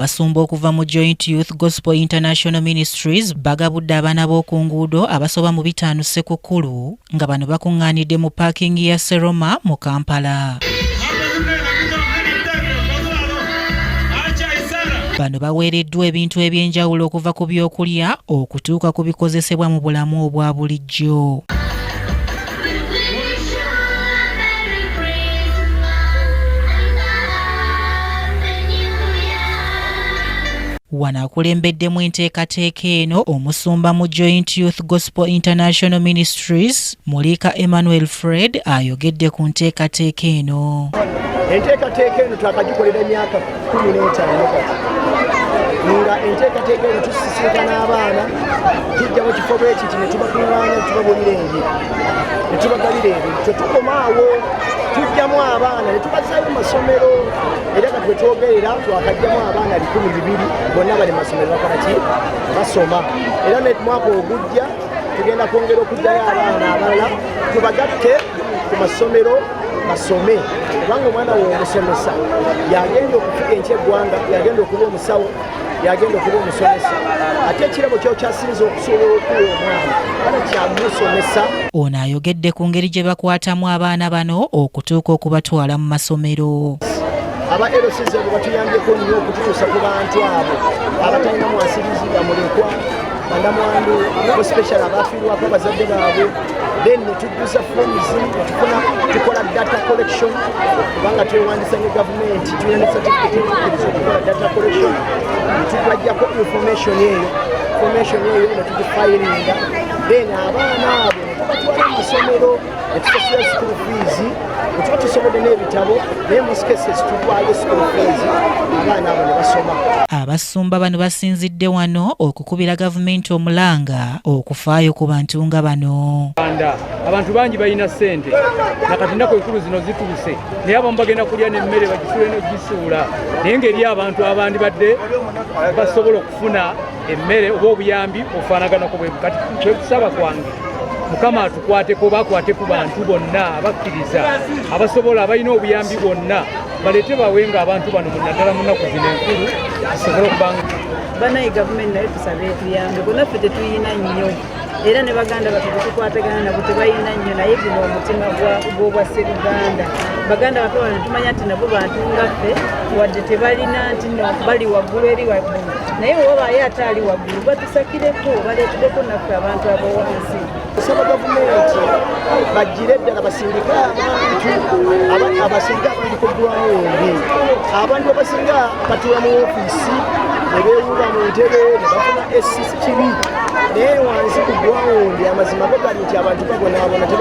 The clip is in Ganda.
Abasumba okuva mu Joint Youth Gospel International Ministries bagabudde abaana b'oku nguudo abasoba mu 5 Ssekukkulu nga bano bakungaanidde mu paakingi ya Seroma mu Kampala. Bano baweereddwa ebintu eby'enjawulo okuva ku byokulya okutuuka ku bikozesebwa mu bulamu obwa bulijjo. Wano akulembeddemu enteekateeka eno omusumba mu Joint Youth Gospel International Ministries Mulika Emmanuel Fred ayogedde ku nteekateeka eno. Enteekateeka eno twakagikolera emyaka 15 kati nga enteekateeka eno tusisinkana abaana tujja mu kifo bwe kiti ne tubakungaanya tubabulira enjiri ne tubagabira ebintu tetukomaawo tujjamu abaana ne tubazaayo mu masomero era nga twetwogerera twakajjamu abaana 200 bonna bali masomero bakola ki basoma era ne mwaka ogujja tugenda kwongera okujjayo abaana abalala tubagatte ku masomero basome kubanga omwana w'omusomesa yagenda okufuga eky'eggwanga yagenda okuba omusawo yagenda okuba omusomesa ate ekirabo kyo kyasinza okusobola okuwa omwana bana kyamusomesa. Ono ayogedde ku ngeri gye bakwatamu abaana bano okutuuka okubatwala mu masomero. Aba LCZ batuyambyeko nnyo okutuusa ku bantu abo abatalina mwasirizi bamulekwa bandamwandu especially abafiirwako abazadde baabwe then netujjuza forms tukola data collection kubanga twewandisa ne gavumenti tulina ne certificate etukkiriza okukola data collection netubajjako information eyo netugifayiringa then abaana abo netubatwala mu masomero netusasula school fees netuba tusobodde n'ebitabo naye most cases tutwala school fees abaana abo ne basoma. Abasumba bano basinzidde wano okukubira gavumenti omulanga okufaayo ku bantu nga bano. Abantu bangi balina ssente nakati ennaku enkulu zino zituuse naye abamu bagenda kulya n'emmere bagisuule n'ogisuula naye ngeri abantu abandi badde basobola okufuna emmere oba obuyambi ofaanaganako bwe kati kwekusaba kwange Mukama atukwateko bakwate ku bantu bonna abakkiriza abasobola abalina obuyambi bonna balete bawenga abantu bano munaddala mu nnaku zino enkulu zisobole okubanga banayi gavumenti naye tusabe etuyambe bonnaffe tetuyina nnyo era ne baganda baffe betukwatagana nabo tebayina nnyo naye guno omutima gw'obwa Sseruganda baganda baffe bano tumanya nti nabo bantu ngaffe wadde tebalina nti no bali waggulu eri waggulu naye wobaye ate ali waggulu batusakireko baleetedeko naffe abantu ab'owansi. Tusaba gavumenti bajjire ddala basindika abantu abasinga abandi ku ggwawundi abantu abasinga batuula mu ofiisi ne beewuuba mu ntebe ne bafuna essisi kibi naye wansi ku ggwawundi amazima go gali nti abantu babonaabona